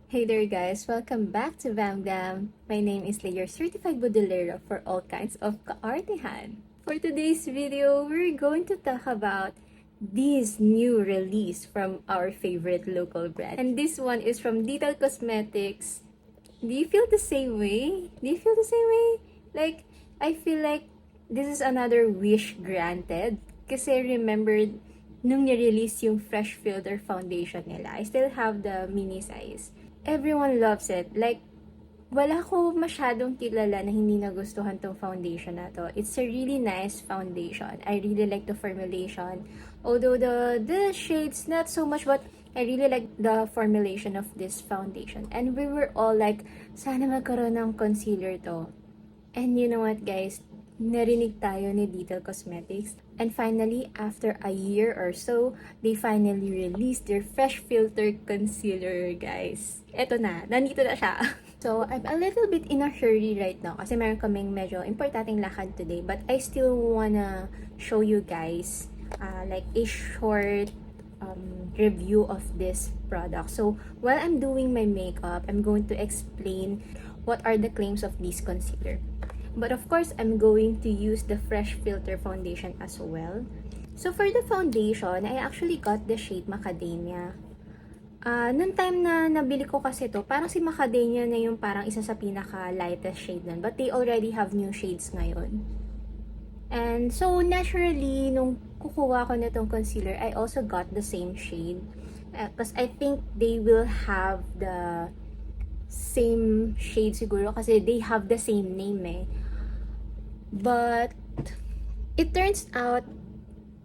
Hey there guys, welcome back to Bam Gam. My name is Leah, your certified Baudelaire for all kinds of kaartehan. For today's video, we're going to talk about this new release from our favorite local brand. And this one is from Untitled Cosmetics. Do you feel the same way? Do you feel the same way? Like, I feel like this is another wish granted. Kasi remembered nung ni-release yung Fresh Filter Foundation nila. I still have the mini size. Everyone loves it. Like, wala ko masyadong kilala na hindi nagustuhan tong foundation na to. It's a really nice foundation. I really like the formulation. Although the shades, not so much, but I really like the formulation of this foundation. And we were all like, sana magkaroon ng concealer to. And you know what guys? Narinig tayo ni Untitled Cosmetics. And finally, after a year or so, they finally released their Fresh Filter Concealer, guys. Eto na, nandito na siya. So, I'm a little bit in a hurry right now kasi meron kaming medyo importanteng lakad today. But I still wanna show you guys like a short review of this product. So, while I'm doing my makeup, I'm going to explain what are the claims of this concealer. But of course, I'm going to use the Fresh Filter Foundation as well. So for the foundation, I actually got the shade Macadamia. Nung time na nabili ko kasi to, parang si Macadamia na yung parang isa sa pinaka-lightest shade nun. But they already have new shades ngayon. And so naturally, nung kukuha ko na tong concealer, I also got the same shade. Because I think they will have the same shade siguro kasi they have the same name eh. But it turns out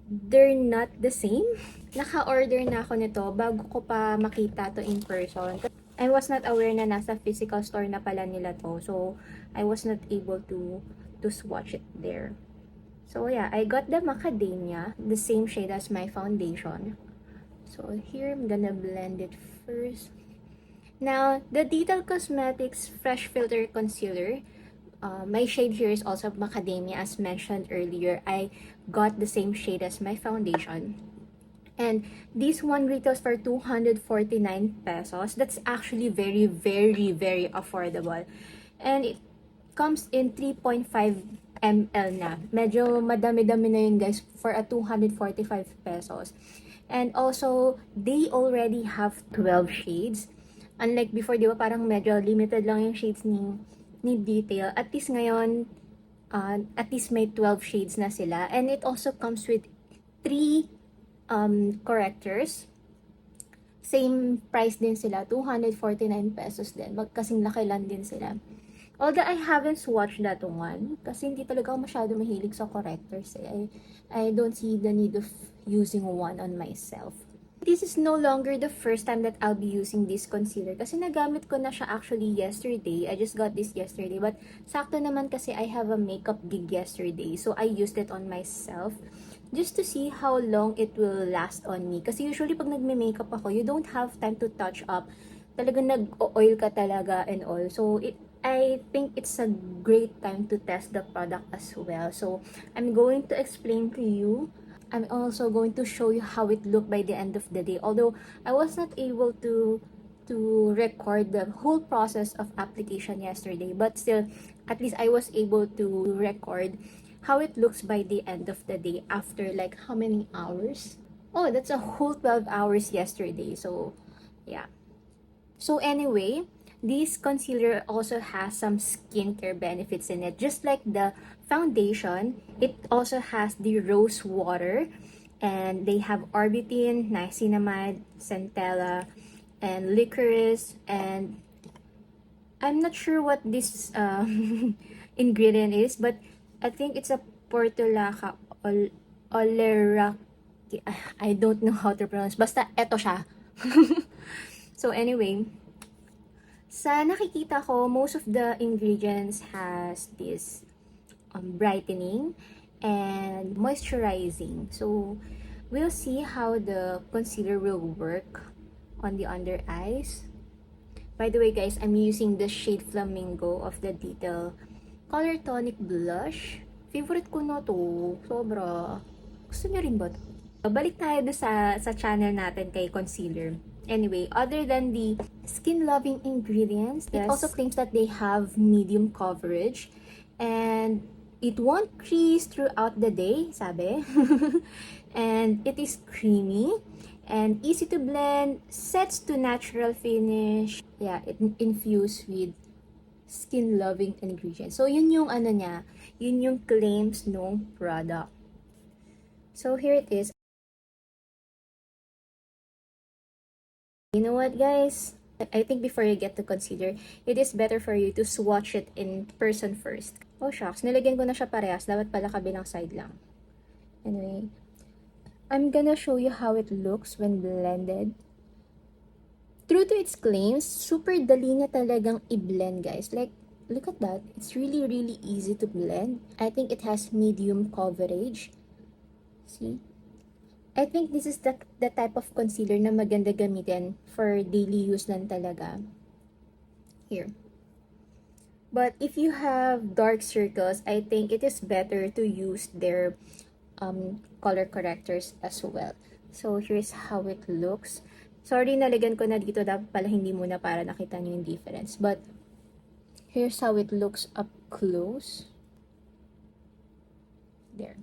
they're not the same. Naka-order na ako nito bago ko pa makita to in person. I was not aware na nasa physical store na pala nila to. So I was not able to swatch it there. So yeah, I got the Macadamia, the same shade as my foundation. So here I'm gonna blend it first. Now, the Untitled Cosmetics Fresh Filter Concealer, my shade here is also Macadamia as mentioned earlier. I got the same shade as my foundation. And this one retails for 249 pesos. That's actually very, very, very affordable. And it comes in 3.5 ml na. Medyo madami-dami na yun guys for a 245 pesos. And also, they already have 12 shades. Unlike before, di ba, parang medyo limited lang yung shades ni Detail. At least ngayon, at least may 12 shades na sila. And it also comes with 3 correctors. Same price din sila, 249 pesos din. Kasing laki lang din sila. Although I haven't swatched that one, kasi hindi talaga ako masyado mahilig sa correctors. I don't see the need of using one on myself. This is no longer the first time that I'll be using this concealer kasi nagamit ko na siya actually yesterday. I just got this yesterday, but sakto naman kasi I have a makeup gig yesterday, so I used it on myself just to see how long it will last on me. Kasi usually pag nagme-makeup ako, you don't have time to touch up. Talagang nag-oil ka talaga and all. So I think it's a great time to test the product as well. So I'm going to explain to you. I'm also going to show you how it looked by the end of the day. Although I was not able to record the whole process of application yesterday, but still, at least I was able to record how it looks by the end of the day after like how many hours? Oh, that's a whole 12 hours yesterday. So, yeah. So anyway, this concealer also has some skincare benefits in it. Just like the foundation, it also has the rose water. And they have orbitin, niacinamide, centella, and licorice. And I'm not sure what this ingredient is, but I think it's a portulaca oleracea. I don't know how to pronounce. Basta, eto siya. So anyway, sa nakikita ko, most of the ingredients has this brightening and moisturizing. So, we'll see how the concealer will work on the under eyes. By the way guys, I'm using the shade Flamingo of the Detail Color Tonic Blush. Favorite ko na to. Sobra. Gusto niyo rin ba to? Balik tayo sa channel natin kay concealer. Anyway, other than the skin-loving ingredients, it also claims that they have medium coverage and it won't crease throughout the day, sabi. And it is creamy and easy to blend, sets to natural finish. Yeah, it infused with skin-loving ingredients. So, yun yung ano niya, yun yung claims ng product. So, here it is. You know what, guys? I think before you get to consider, it is better for you to swatch it in person first. Oh, shucks. Nilagyan ko na siya parehas. Dapat pala kabilang side lang. Anyway, I'm gonna show you how it looks when blended. True to its claims, super dali na talagang i-blend, guys. Like, look at that. It's really, really easy to blend. I think it has medium coverage. See? I think this is the type of concealer na maganda gamitin for daily use lang talaga. Here. But if you have dark circles, I think it is better to use their color correctors as well. So, here's how it looks. Sorry, nalagyan ko na dito. Dapat pala hindi muna para nakita nyo yung difference. But, here's how it looks up close. There.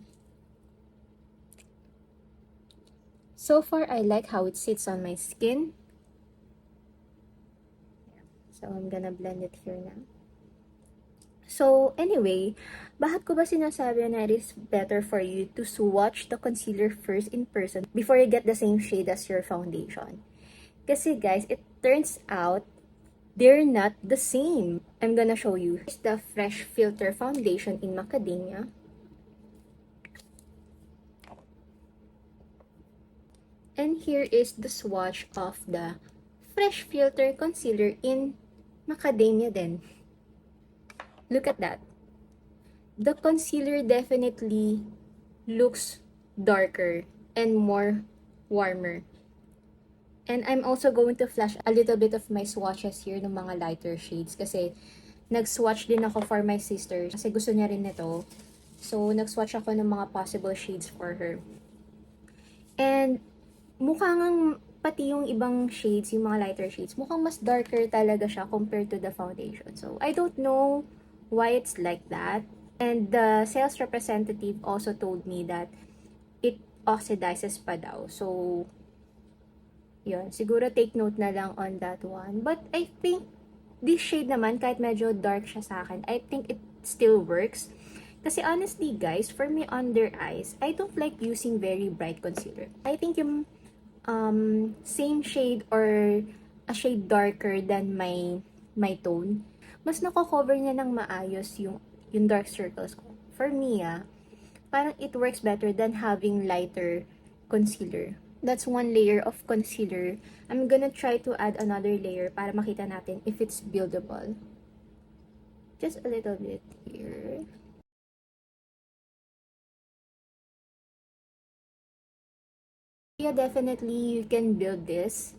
So far, I like how it sits on my skin. So, I'm gonna blend it here now. So, anyway, bakit ko ba sinasabi na it is better for you to swatch the concealer first in person before you get the same shade as your foundation? Kasi guys, it turns out they're not the same. I'm gonna show you. Here's the Fresh Filter Foundation in Macadamia. And here is the swatch of the Fresh Filter Concealer in Macadamia din. Look at that. The concealer definitely looks darker and more warmer. And I'm also going to flash a little bit of my swatches here ng mga lighter shades kasi nag-swatch din ako for my sister kasi gusto niya rin nito. So, nag-swatch ako ng mga possible shades for her. And mukhang pati yung ibang shades, yung mga lighter shades, mukhang mas darker talaga siya compared to the foundation. So, I don't know why it's like that. And the sales representative also told me that it oxidizes pa daw. So, yun. Siguro take note na lang on that one. But I think this shade naman, kahit medyo dark siya sa akin, I think it still works. Kasi honestly, guys, for me under eyes, I don't like using very bright concealer. I think yung same shade or a shade darker than my tone, mas nako-cover niya ng maayos yung dark circles ko. For me, parang it works better than having lighter concealer. That's one layer of concealer. I'm gonna try to add another layer para makita natin if it's buildable. Just a little bit here. Yeah, definitely you can build this.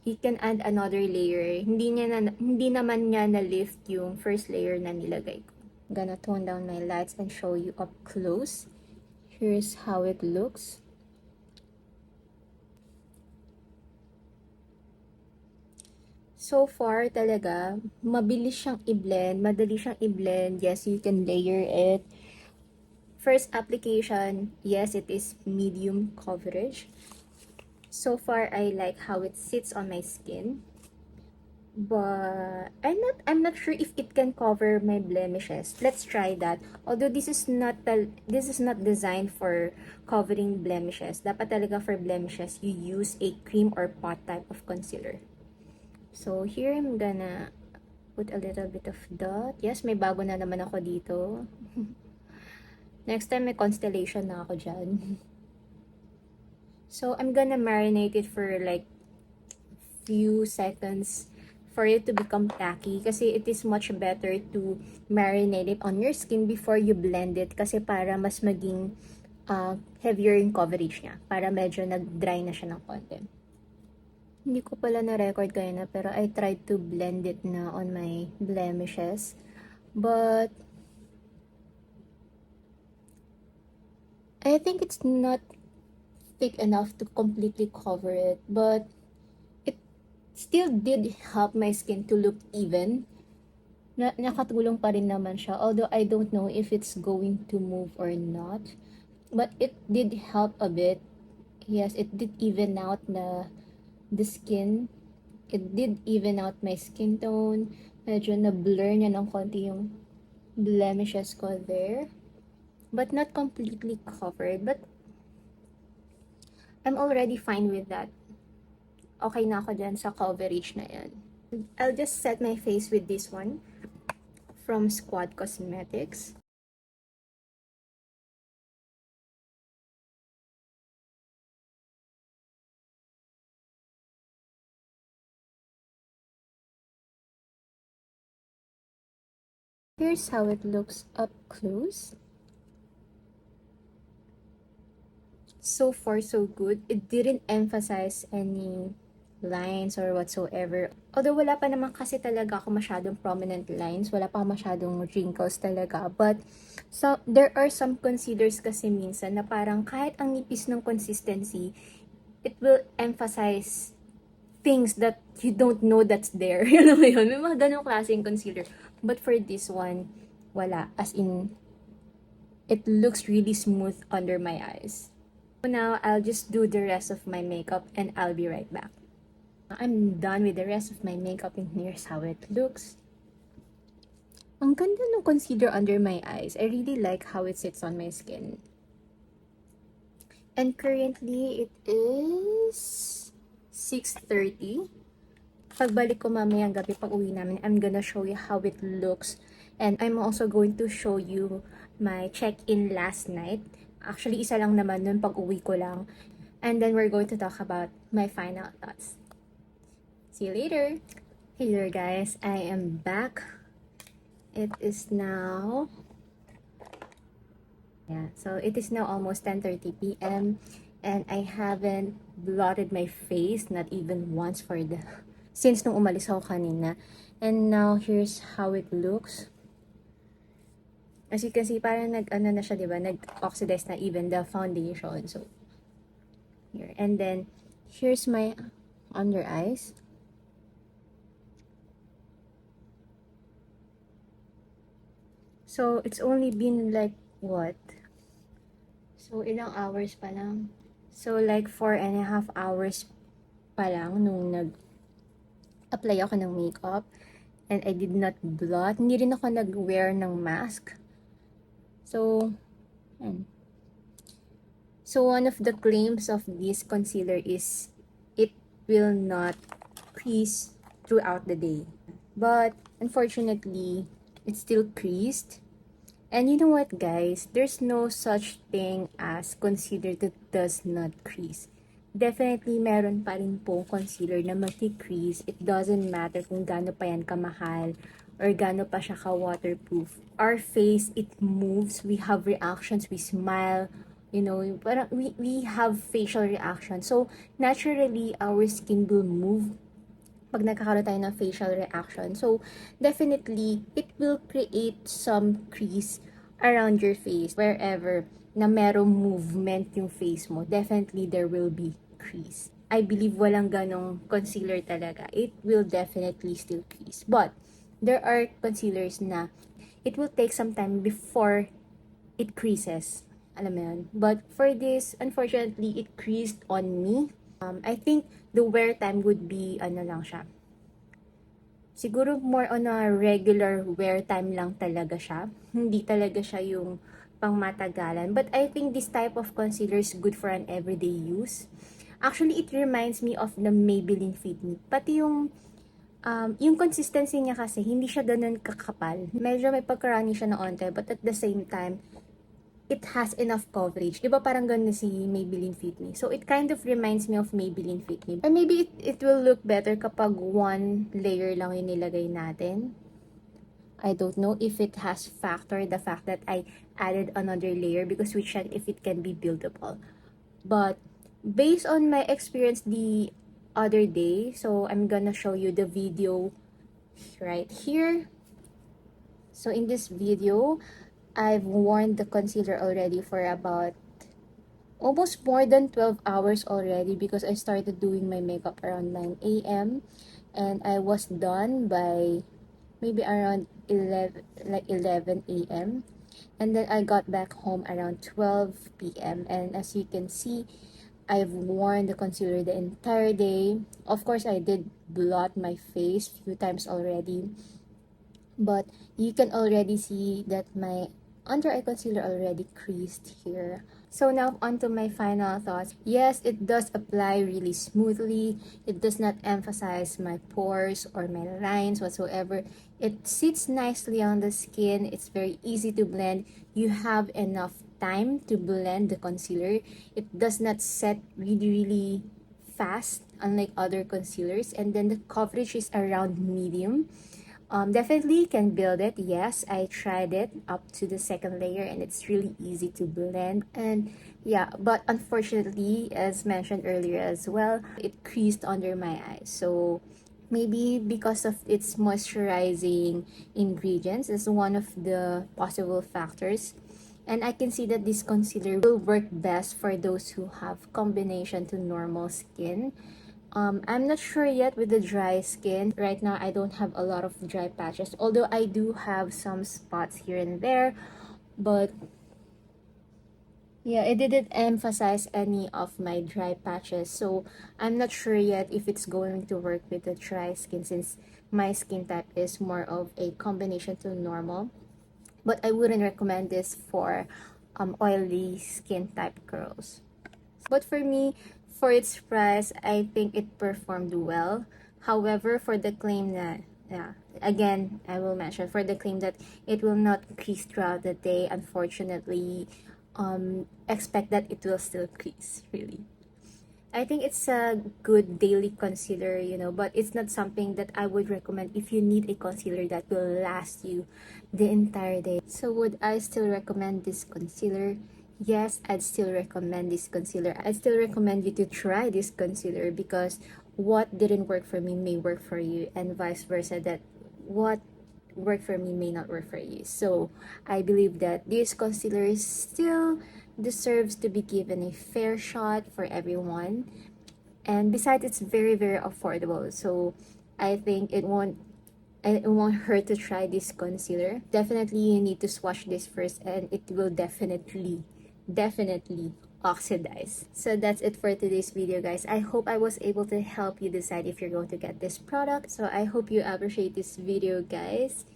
You can add another layer. Hindi naman niya na-lift yung first layer na nilagay ko. I'm gonna tone down my lights and show you up close. Here's how it looks. So far talaga, mabilis siyang i-blend, madali siyang i-blend. Yes, you can layer it. First application, yes, it is medium coverage. So far, I like how it sits on my skin. But I'm not sure if it can cover my blemishes. Let's try that. Although this is not designed for covering blemishes. Dapat talaga for blemishes, you use a cream or pot type of concealer. So here I'm gonna put a little bit of dot. Yes, may bago na naman ako dito. Next time may constellation na ako dyan. So I'm gonna marinate it for like few seconds for it to become tacky kasi it is much better to marinate it on your skin before you blend it kasi para mas maging heavier yung coverage niya, para medyo nag-dry na siya ng konti. Hindi ko pala na-record kayo na pero I tried to blend it na on my blemishes, but I think it's not thick enough to completely cover it, but still did help my skin to look even. Nakatulong pa rin naman siya. Although I don't know if it's going to move or not. But it did help a bit. Yes, it did even out the skin. It did even out my skin tone. Medyo na-blur niya ng konti yung blemishes ko there. But not completely covered. But I'm already fine with that. Okay na ako dyan sa coverage na yan. I'll just set my face with this one from Squad Cosmetics. Here's how it looks up close. So far, so good. It didn't emphasize any lines or whatsoever. Although wala pa naman kasi talaga ako masyadong prominent lines. Wala pa masyadong wrinkles talaga. But so, there are some concealers kasi minsan na parang kahit ang nipis ng consistency, it will emphasize things that you don't know that's there. Yun mo yun. May mga ganong klaseng concealer. But for this one, wala. As in, it looks really smooth under my eyes. So now, I'll just do the rest of my makeup and I'll be right back. I'm done with the rest of my makeup and here's how it looks. Ang ganda ng concealer under my eyes. I really like how it sits on my skin. And currently, it is 6:30. Pagbalik ko mamayang gabi pag uwi namin, I'm gonna show you how it looks. And I'm also going to show you my check-in last night. Actually, isa lang naman nun pag uwi ko lang. And then we're going to talk about my final thoughts. See you later! Hey there guys, I am back. It is now... so it is now almost 10:30 p.m. and I haven't blotted my face, not even once since nung umalis ako kanina. And now, here's how it looks. As you can see, parang nag-ano na siya, diba? Nag-oxidize na even the foundation. So, here. And then, here's my under eyes. So, it's only been like, what? So, ilang hours pa lang? So, like 4.5 hours pa lang nung apply ako ng makeup and I did not blot. Hindi rin ako nag-wear ng mask. So, yan. So, one of the claims of this concealer is it will not crease throughout the day. But, unfortunately, it's still creased. And you know what, guys? There's no such thing as concealer that does not crease. Definitely, meron pa rin po concealer na mag-crease. It doesn't matter kung gaano pa yan kamahal or gaano pa siya ka-waterproof. Our face, it moves. We have reactions. We smile. You know, parang we have facial reaction. So, naturally, our skin will move pag nagkakaroon tayo ng facial reaction. So, definitely, it will create some crease around your face. Wherever na merong movement yung face mo, definitely there will be crease. I believe walang ganong concealer talaga. It will definitely still crease. But, there are concealers na it will take some time before it creases. Alam mo yun? But for this, unfortunately, it creased on me. I think the wear time would be, ano lang siya. Siguro more on a regular wear time lang talaga siya. Hindi talaga siya yung pangmatagalan. But I think this type of concealer is good for an everyday use. Actually, it reminds me of the Maybelline Fit Me. Pati yung consistency niya kasi, hindi siya ganun kakapal. Medyo may pagkarani siya na onte, but at the same time, it has enough coverage. Diba parang ganun si Maybelline Fit Me? So, it kind of reminds me of Maybelline Fit Me. Or maybe it will look better kapag one layer lang yung nilagay natin. I don't know if it has factored the fact that I added another layer because we checked if it can be buildable. But, based on my experience the other day, so I'm gonna show you the video right here. So, in this video, I've worn the concealer already for about almost more than 12 hours already, because I started doing my makeup around 9 a.m. and I was done by maybe around 11 a.m. and then I got back home around 12 p.m. and as you can see, I've worn the concealer the entire day. Of course, I did blot my face few times already, but you can already see that my under eye concealer already creased here. So now onto my final thoughts. Yes, it does apply really smoothly. It does not emphasize my pores or my lines whatsoever. It sits nicely on the skin. It's very easy to blend. You have enough time to blend the concealer. It does not set really fast unlike other concealers, and then the coverage is around medium. Definitely can build it. Yes, I tried it up to the second layer and it's really easy to blend. And yeah, but unfortunately, as mentioned earlier as well, it creased under my eyes. So maybe because of its moisturizing ingredients is one of the possible factors. And I can see that this concealer will work best for those who have combination to normal skin. I'm not sure yet with the dry skin. Right now, I don't have a lot of dry patches, although I do have some spots here and there. But yeah, it didn't emphasize any of my dry patches. So I'm not sure yet if it's going to work with the dry skin, since my skin type is more of a combination to normal. But I wouldn't recommend this for oily skin type girls. But for me, for its price, I think it performed well. However, for the claim that, yeah, again, I will mention, for the claim that it will not crease throughout the day, unfortunately, expect that it will still crease, really. I think it's a good daily concealer, but it's not something that I would recommend if you need a concealer that will last you the entire day. So would I still recommend this concealer? Yes, I'd still recommend this concealer. I'd still recommend you to try this concealer, because what didn't work for me may work for you, and vice versa, that what worked for me may not work for you. So I believe that this concealer still deserves to be given a fair shot for everyone. And besides, it's very affordable. So I think it won't hurt to try this concealer. Definitely you need to swatch this first, and it will definitely oxidize. So that's it for today's video, guys. I hope I was able to help you decide if you're going to get this product. So I hope you appreciate this video, guys.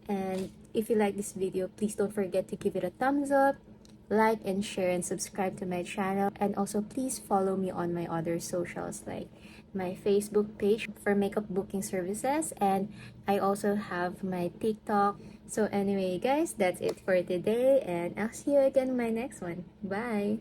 And if you like this video, please don't forget to give it a thumbs up, like and share, and subscribe to my channel. And also please follow me on my other socials, like my Facebook page for makeup booking services, and I also have my TikTok. So anyway, guys, that's it for today, and I'll see you again in my next one. Bye.